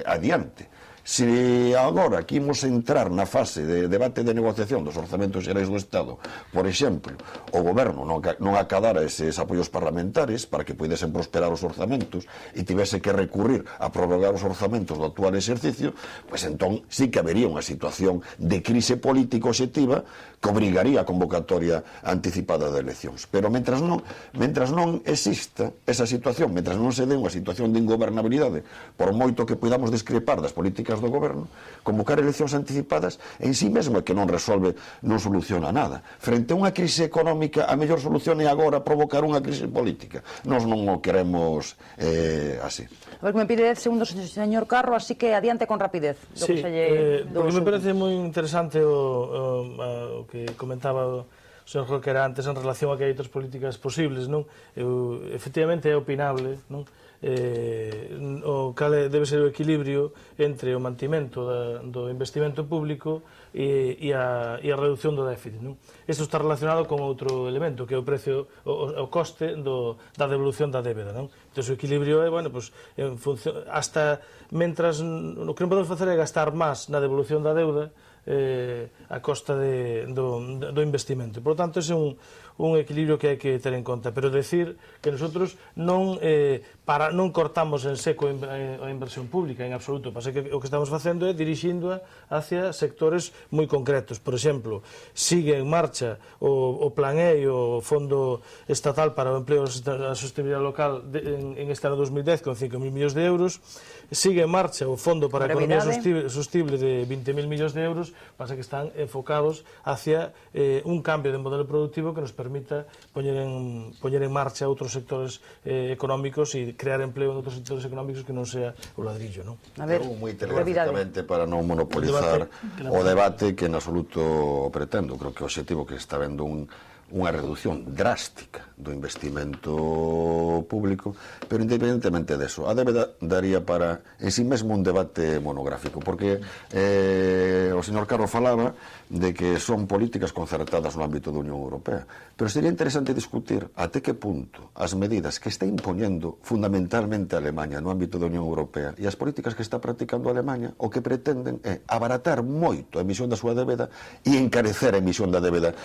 adiante. Se agora que imos entrar na fase de debate de negociación dos orzamentos xerais do Estado, por exemplo, o goberno non acadara eses apoios parlamentares para que pudesen prosperar os orzamentos e tivese que recurrir a prorrogar os orzamentos do actual exercicio, pois entón sí que habería unha situación de crise política obxectiva que obrigaría a convocatoria anticipada de eleccións. Pero mentras non exista esa situación, mentras non se dé unha situación de ingobernabilidade, por moito que podamos discrepar das políticas do goberno, convocar eleccións anticipadas en sí mesmo é que non resolve, non soluciona nada. Frente a unha crise económica, a mellor solución é agora provocar unha crise política. Nós non o queremos así. A ver, que me pide 10 segundos, señor Carro, así que adiante con rapidez. Sí, porque me parece moi interesante o que comentaba o señor Jorquera antes en relación a que hai outras políticas posibles, non? Efectivamente é opinable, non? O cal debe ser o equilibrio entre o mantimento do investimento público e a reducción do déficit, non? Isto está relacionado con outro elemento, que é o precio, o coste da devolución da débeda, non? Entón, o equilibrio é, bueno, pues, en función, hasta mentras o que non podemos facer é gastar máis na devolución da deuda a costa do investimento. Por lo tanto, ese é un equilibrio que hai que ter en conta, pero decir que nosotros non cortamos en seco a inversión pública en absoluto. Pasa que o que estamos facendo é dirixíndoa hacia sectores moi concretos. Por exemplo, sigue en marcha o Plan E, o Fondo Estatal para o Empleo e a Sostenibilidade Local en este ano 2010 con 5.000 millóns de euros. Sigue en marcha o Fondo para a Economía Sostible de 20.000 millóns de euros, pasa que están enfocados hacia un cambio de modelo productivo que nos permita poñer en marcha outros sectores económicos e crear empleo en outros sectores económicos que non sea o ladrillo, non? A ver, moi telegraficamente para non monopolizar o debate que en absoluto pretendo. Creo que o obxectivo que está vendo unha reducción drástica do investimento público, pero independentemente deso, a débeda daría para en sí mesmo un debate monográfico, porque o señor Carro falaba de que son políticas concertadas no ámbito da Unión Europea, pero sería interesante discutir até que punto as medidas que está impoñendo fundamentalmente a Alemanha no ámbito da Unión Europea e as políticas que está practicando a Alemanha o que pretenden é abaratar moito a emisión da súa débeda e encarecer a emisión da débeda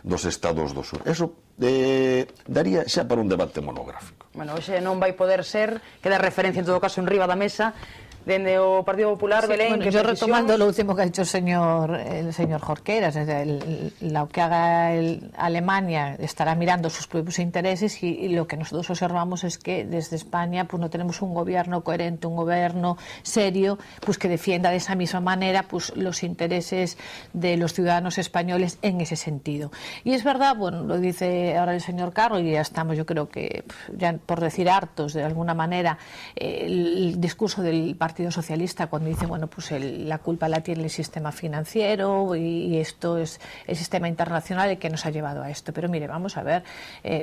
dos Estados do Sur. Eso daría xa para un debate monográfico. Bueno, hoxe non vai poder ser, queda referencia en todo caso en riba da mesa dende o Partido Popular, sí, Belén, bueno, yo retomando lo último que ha dicho el señor Jorqueras, lo que haga Alemania estará mirando sus propios intereses y lo que nosotros observamos es que desde España pues no tenemos un gobierno coherente, un gobierno serio, pues que defienda de esa misma manera pues los intereses de los ciudadanos españoles en ese sentido. Y es verdad, bueno, lo dice ahora el señor Carro y ya estamos, yo creo que ya por decir hartos de alguna manera el discurso del Partido Socialista cuando dice, bueno, pues la culpa la tiene el sistema financiero y esto es el sistema internacional el que nos ha llevado a esto. Pero mire, vamos a ver,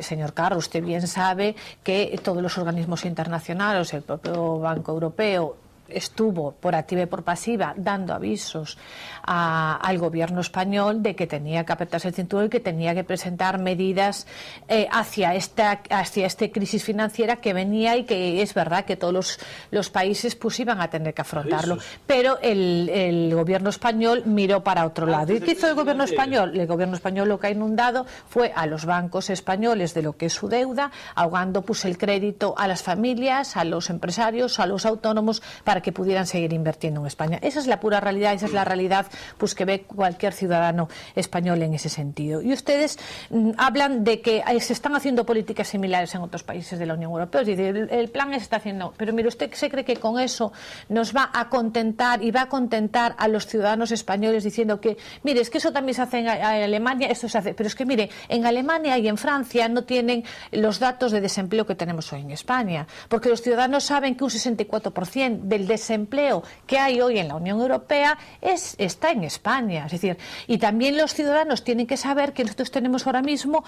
señor Carro, usted bien sabe que todos los organismos internacionales, el propio Banco Europeo, estuvo por activa y por pasiva dando avisos al gobierno español de que tenía que apretarse el cinturón y que tenía que presentar medidas hacia esta crisis financiera que venía y que es verdad que todos los países pues iban a tener que afrontarlo. Pero el gobierno español miró para otro lado. ¿Y qué hizo el gobierno español? El gobierno español lo que ha inundado fue a los bancos españoles de lo que es su deuda, ahogando pues el crédito a las familias, a los empresarios, a los autónomos, para que pudieran seguir invirtiendo en España. Esa es la pura realidad, esa es la realidad pues que ve cualquier ciudadano español en ese sentido. Y ustedes hablan de que se están haciendo políticas similares en otros países de la Unión Europea, es decir, el plan se está haciendo, pero mire, ¿usted se cree que con eso nos va a contentar y va a contentar a los ciudadanos españoles diciendo que, mire, es que eso también se hace en Alemania, esto se hace, pero es que mire, en Alemania y en Francia no tienen los datos de desempleo que tenemos hoy en España, porque los ciudadanos saben que un 64% del el desempleo que hay hoy en la Unión Europea está en España. Es decir, y también los ciudadanos tienen que saber que nosotros tenemos ahora mismo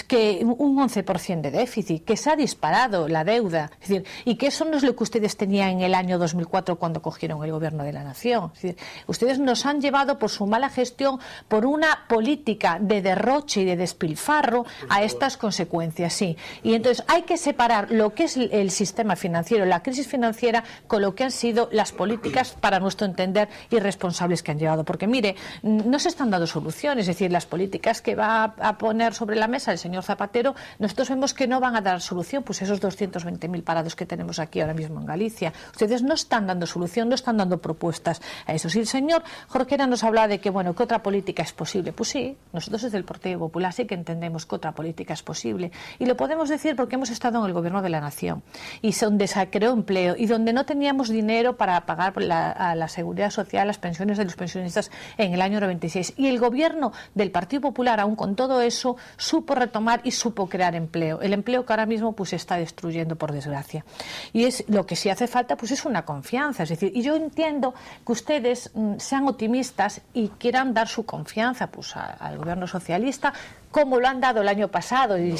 que un 11% de déficit, que se ha disparado la deuda. Es decir, y que eso no es lo que ustedes tenían en el año 2004 cuando cogieron el gobierno de la nación. Es decir, ustedes nos han llevado por su mala gestión, por una política de derroche y de despilfarro a estas consecuencias, sí. Y entonces hay que separar lo que es el sistema financiero, la crisis financiera, con lo que han sido las políticas, para nuestro entender, irresponsables que han llevado. Porque, mire, no se están dando soluciones. Es decir, las políticas que va a poner sobre la mesa el señor Zapatero, nosotros vemos que no van a dar solución, pues esos 220.000 parados que tenemos aquí ahora mismo en Galicia. Ustedes no están dando solución, no están dando propuestas a eso. Si el señor Jorquera nos habla de que, bueno, que otra política es posible, pues sí, nosotros desde el Partido Popular sí que entendemos que otra política es posible. Y lo podemos decir porque hemos estado en el gobierno de la nación, y donde se creó empleo, y donde no teníamos dinero para pagar a la seguridad social, las pensiones de los pensionistas en el año 96. Y el gobierno del Partido Popular, aún con todo eso, supo retomar y supo crear empleo. El empleo que ahora mismo pues se está destruyendo, por desgracia. Y es lo que sí hace falta, pues es una confianza. Es decir, y yo entiendo que ustedes sean optimistas y quieran dar su confianza pues al gobierno socialista, como lo han dado el año pasado. Y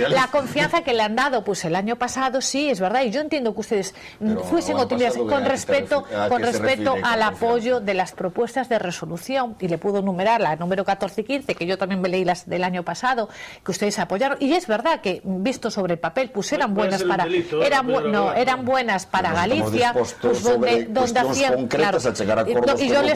la confianza que le han dado pues el año pasado, sí, es verdad, y yo entiendo que ustedes fuesen optimistas con respecto al apoyo de las propuestas de resolución, y le puedo enumerar la número 14 y 15, que yo también me leí las del año pasado, que ustedes apoyaron, y es verdad que, visto sobre el papel, pues eran buenas para eran buenas para Galicia, pues donde hacían, claro, y yo le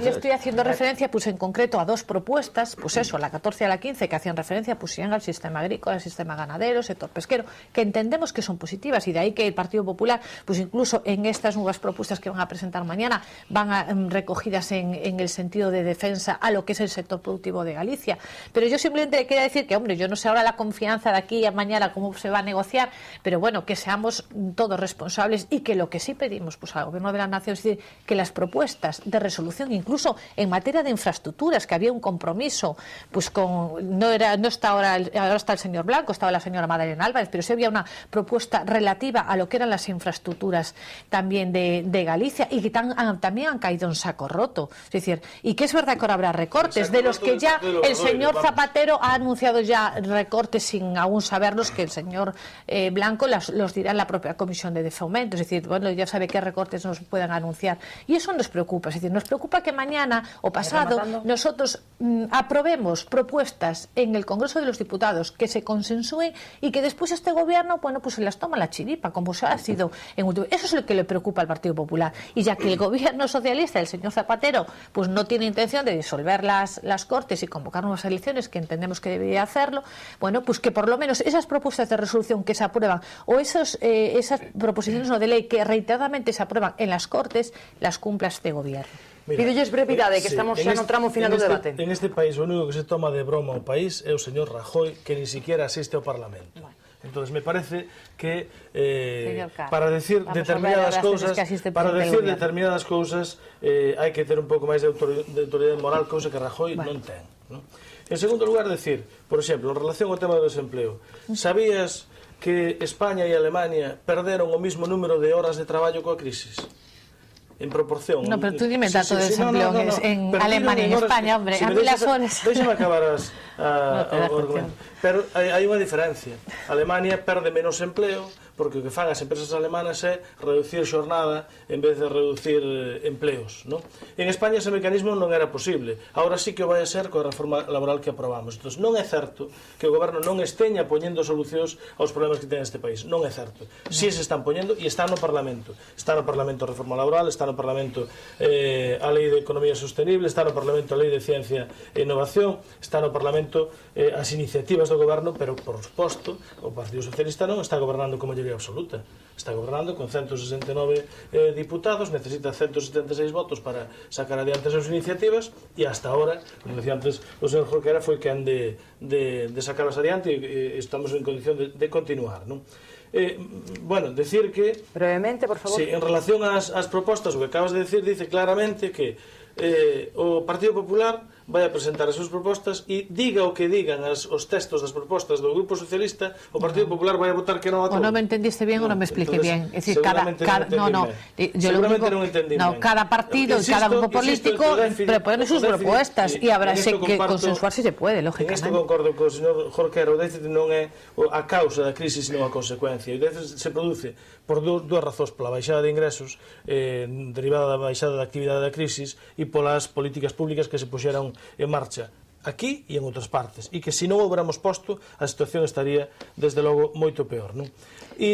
estoy haciendo referencia pues en concreto a dos propuestas, pues eso, la 14 y a la 15, que hacían referencia pues al sistema agrícola, al sistema ganadero, sector pesquero, que entendemos que son positivas, y de ahí que el Partido Popular, pues incluso en estas nuevas propuestas que van a presentar mañana, van recogidas en el sentido de defensa a lo que es el sector productivo de Galicia. Pero yo simplemente quería decir que, hombre, yo no sé ahora la confianza de aquí a mañana cómo se va a negociar, pero bueno, que seamos todos responsables, y que lo que sí pedimos pues al Gobierno de la Nación es decir, que las propuestas de resolución, incluso en materia de infraestructuras, que había un compromiso, pues no está ahora está el señor Blanco, estaba la señora Madalena Álvarez, pero sí había una propuesta relativa a lo que eran las infraestructuras también de Galicia, y que también han caído en saco roto. Es decir, y que es verdad que ahora habrá recortes, de los que ya el señor Zapatero ha anunciado ya recortes sin aún saberlos, que el señor Blanco los dirá en la propia Comisión de Fomento. Es decir, bueno, ya sabe qué recortes nos puedan anunciar, y eso nos preocupa. Es decir, nos preocupa que mañana o pasado nosotros aprobemos propuestas en el Congreso de los Diputados que se consensúen, y que después este gobierno, bueno, pues se las toma la chiripa, como se ha sido en último. Eso es lo que le preocupa al Partido Popular, y ya que el gobierno socialista, el señor Zapatero, pues no tiene intención de disolver las Cortes y convocar nuevas elecciones, que entendemos que debería hacerlo, bueno, pues que por lo menos esas propuestas de resolución que se aprueban, o esas proposiciones de ley que reiteradamente se aprueban en las Cortes, las cumpla este gobierno. Pídolles brevidade, que estamos xa no tramo final do debate. En este país o único que se toma de broma o país é o señor Rajoy, que ni siquiera asiste ao Parlamento. Entonces me parece que para decir determinadas cousas hai que ter un pouco máis de autoridade moral, cousa que Rajoy non ten, ¿no? En segundo lugar, decir, por exemplo, en relación ao tema do desempleo, sabías que España e Alemania perderon o mismo número de horas de traballo coa crisis? En proporción. No, pero tú dime el dato de desempleo en Alemania y en España, hombre. A mí las horas... Déxame acabar o argumento. Pero hai unha diferencia. Alemania perde menos empleo porque o que fan as empresas alemanas é reducir xornada en vez de reducir empleos, ¿no? En España ese mecanismo non era posible. Ahora sí que o vai a ser coa reforma laboral que aprobamos. Entón, non é certo que o goberno non esteña poñendo solucións aos problemas que ten este país. Non é certo. Si se están poñendo, e está no Parlamento. Está no Parlamento a reforma laboral, está no Parlamento a Lei de Economía Sostenible, está no Parlamento a Lei de Ciencia e Innovación, está no Parlamento as iniciativas do goberno, pero, por suposto, o Partido Socialista non está gobernando con maioría absoluta. Está gobernando con 169 diputados, necesita 176 votos para sacar adiante as súas iniciativas, e hasta ahora, como decía antes o señor Jorquera, foi que han de sacarlas adiante, e estamos en condición de continuar, non? Bueno, decir que... Brevemente, por favor. Sí, en relación ás propostas, o que acabas de decir, dice claramente que o Partido Popular vai a presentar as súas propostas e diga o que digan os textos das propostas do Grupo Socialista, o Partido Popular vai a votar que non a todo. O non me entendiste bien ou non me expliqué bien. Es decir, seguramente non entendí ben. Cada partido, cada grupo político propone sus propuestas e habrá que consensuar si se puede, lógicamente. En isto concordo co señor Jorquera, o déficit non é a causa da crise, sino a consecuencia. O déficit se produce por dúas razóns, pola baixada de ingresos derivada da baixada da actividade da crisis e polas políticas públicas que se puxeron en marcha aquí e en outras partes, e que se non houberamos posto a situación estaría desde logo moito peor, non? E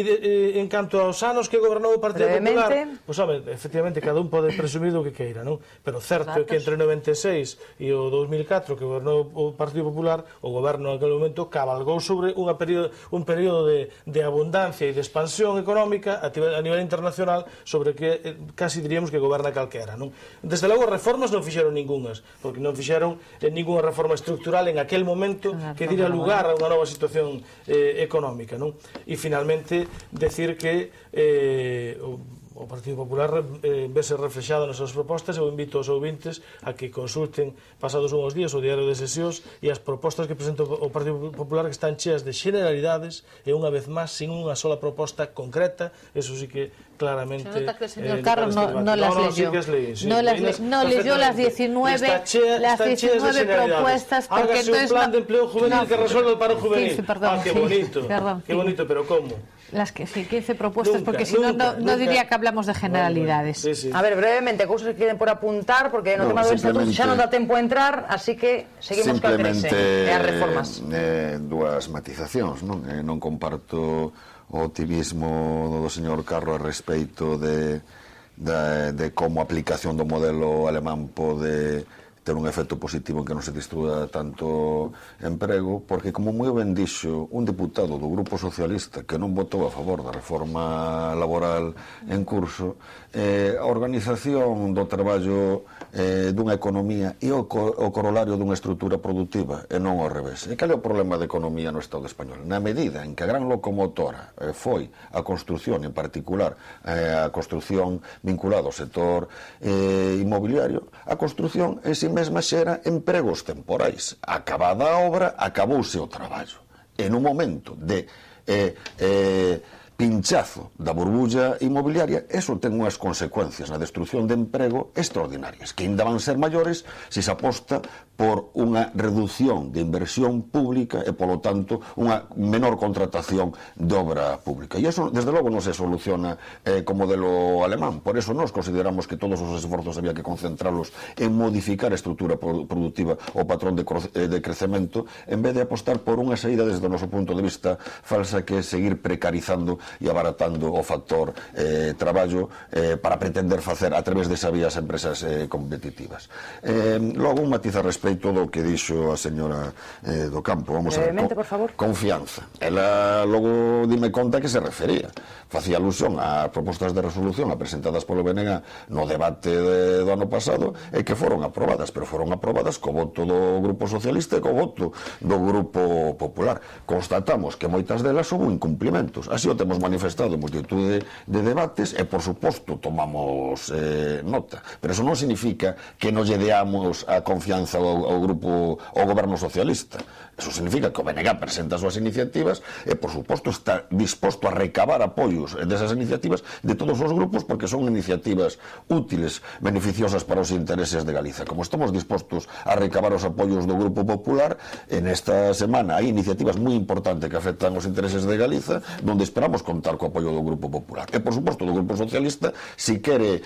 en canto aos anos que gobernou o Partido Popular, pois home, efectivamente cada un pode presumir do que queira, non? Pero certo é que entre o 96 e o 2004 que gobernou o Partido Popular, o goberno naquele momento cabalgou sobre un período de abundancia e de expansión económica a nivel internacional sobre que casi diríamos que goberna calquera, non? Desde logo reformas non fixeron ningunhas, porque non fixeron ningunha reforma estructural en aquel momento que diera lugar a unha nova situación económica, non? E finalmente decir que o Partido Popular vese reflexado nas súas propostas. Eu invito aos ouvintes a que consulten pasados unhos días o diario de sesións e as propostas que presenta o Partido Popular, que están cheas de generalidades e unha vez máis sin unha sola proposta concreta. Eso sí que claramente... Se nota que el señor Carros no las leyó. No leyó las 19 propuestas porque hágase un plan de empleo juvenil que resuelva el paro juvenil. Qué bonito, qué bonito, pero ¿cómo? Las que sí, 15 propuestas, porque si no, no diría que hablamos de generalidades. Sí, sí. A ver, brevemente, cousas que queden por apuntar, porque no tema do estatuto xa non dá tempo a entrar, así que seguimos coa crise e as reformas. Dúas matizacións, non? Non comparto o optimismo do señor Carro a respeito de como a aplicación do modelo alemán pode ter un efecto positivo en que non se destrua tanto emprego, porque, como moi ben dixo un diputado do Grupo Socialista que non votou a favor da reforma laboral en curso, a organización do traballo dunha economía e o corolario dunha estrutura productiva, e non ao revés. E cal é o problema da economía no Estado español? Na medida en que a gran locomotora foi a construción, en particular a construción vinculada ao sector inmobiliario, a construción en si mesma xera empregos temporais. Acabada a obra, acabouse o traballo. En un momento de pinchazo da burbulla inmobiliaria, eso ten unhas consecuencias na destrucción de emprego extraordinarias, que ainda van ser maiores se se aposta por unha reducción de inversión pública e, polo tanto, unha menor contratación de obra pública. E iso, desde logo, non se soluciona co modelo alemán. Por eso nós consideramos que todos os esforzos había que concentralos en modificar a estrutura productiva, o patrón de crecemento, en vez de apostar por unha saída desde o noso punto de vista falsa, que é seguir precarizando e abaratando o factor traballo para pretender facer a través desa vía as empresas competitivas. Logo, un matiz a respecto do que dixo a señora do Campo. Vamos a ver, por favor. Confianza. Ela logo dime conta que se refería. Facía alusión a propostas de resolución presentadas polo BNG no debate do ano pasado e que foron aprobadas, pero foron aprobadas co voto do Grupo Socialista e co voto do Grupo Popular. Constatamos que moitas delas son incumplimentos. Así o temos manifestado en multitud de debates e, por suposto, tomamos nota. Pero eso non significa que non lle deamos a confianza ao goberno socialista. Eso significa que o BNG presenta as súas iniciativas e, por suposto, está disposto a recabar apoios desas iniciativas de todos os grupos, porque son iniciativas útiles, beneficiosas para os intereses de Galiza. Como estamos dispostos a recabar os apoios do Grupo Popular, en esta semana hai iniciativas moi importantes que afectan os intereses de Galiza, donde esperamos contar co apoio do Grupo Popular. E, por suposto, do Grupo Socialista, si quere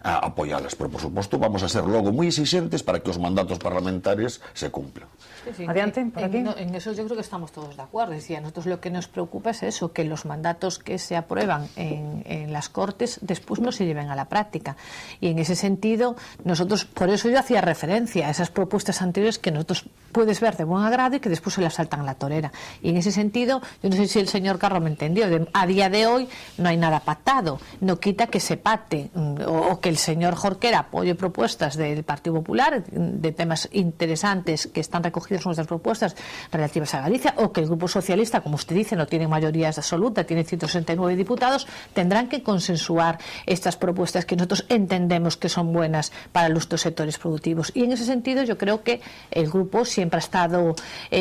apoialas. Pero, por suposto, vamos a ser logo moi exigentes para que os mandatos parlamentarios se cumplan. Sí. Adiante, por aquí. En eso yo creo que estamos todos de acuerdo. Es decir, a nosotros lo que nos preocupa es eso, que los mandatos que se aprueban en las Cortes después no se lleven a la práctica. Y en ese sentido, nosotros, por eso yo hacía referencia a esas propuestas anteriores que nosotros puedes ver de buen agrado y que después se las saltan a la torera. Y en ese sentido, yo no sé si el señor Carro me entendió. a día de hoy no hay nada pactado. No quita que se pacte o que el señor Jorquera apoye propuestas del Partido Popular de temas interesantes que están recogidos en nuestras propuestas relativas a Galicia, o que el Grupo Socialista, como usted dice, no tiene mayoría absoluta, tiene 169 diputados, tendrán que consensuar estas propuestas que nosotros entendemos que son buenas para los dos sectores productivos. Y en ese sentido yo creo que el grupo siempre ha estado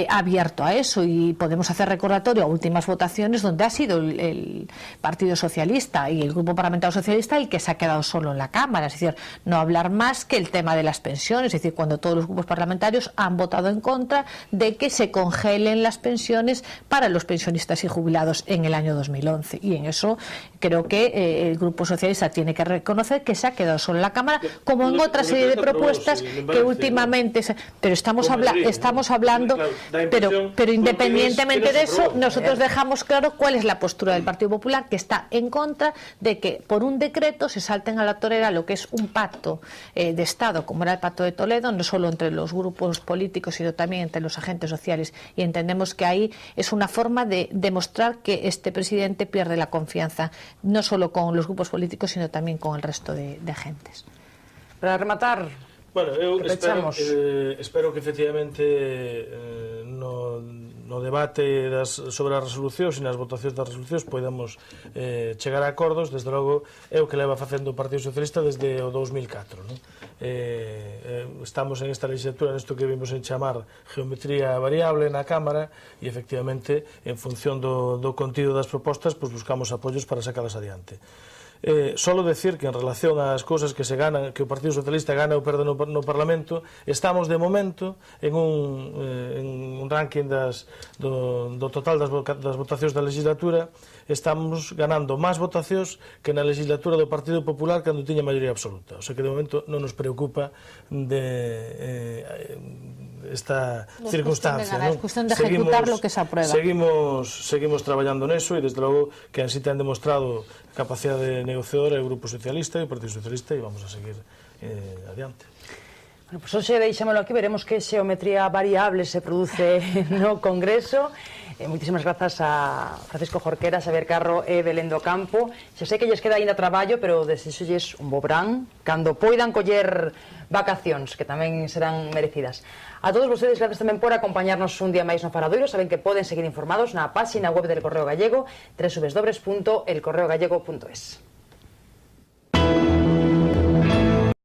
abierto a eso, y podemos hacer recordatorio a últimas votaciones donde ha sido el Partido Socialista y el Grupo Parlamentario Socialista el que se ha quedado solo en la Cámara, es decir, no hablar más que el tema de las pensiones, es decir, cuando todos los grupos parlamentarios han votado en contra de que se congelen las pensiones para los pensionistas y jubilados en el año 2011, y en eso creo que el Grupo Socialista tiene que reconocer que se ha quedado solo en la Cámara, como en otra serie de propuestas que últimamente pero estamos hablando, pero independientemente de eso, nosotros dejamos claro cuál es la postura del Partido Popular, que está en contra de que por un decreto se salten a la torera lo que es un pacto de Estado, como era el Pacto de Toledo, no solo entre los grupos políticos, sino también entre los agentes sociales, y entendemos que ahí es una forma de demostrar que este presidente pierde la confianza, no solo con los grupos políticos, sino también con el resto de agentes. Para rematar, bueno, eu espero que efectivamente no debate sobre as resolucións e nas votacións das resolucións podamos chegar a acordos. Desde logo é o que leva facendo o Partido Socialista desde o 2004, non? Estamos en esta legislatura nesto que vimos en chamar geometría variable na Cámara, e efectivamente en función do contido das propostas pues buscamos apoios para sacalas adiante. Solo decir que en relación ás cousas que se ganan, que o Partido Socialista gana ou perde no Parlamento, estamos de momento en un ranking do total das votacións da legislatura, estamos ganando máis votacións que na legislatura do Partido Popular cando tiña maioría absoluta. O sea que de momento non nos preocupa esta circunstancia. É cuestión de ejecutar lo que se aprueba. Seguimos traballando neso, e desde logo que así te han demostrado capacidade negociadora o Grupo Socialista e o Partido Socialista, e vamos a seguir adiante. Bueno, pues hoxe deixámoslo aquí, veremos que xeometría variable se produce no Congreso. Moitísimas grazas a Francisco Jorquera, Xavier Carro e Belén do Campo. Xa sei que lles queda ainda traballo, pero desexolles un bo verán cando poidan coller vacacións, que tamén serán merecidas. A todos vostedes, gracias tamén por acompañarnos un día máis no Faradoiro. Saben que poden seguir informados na página web del Correo Gallego, www.elcorreogallego.es.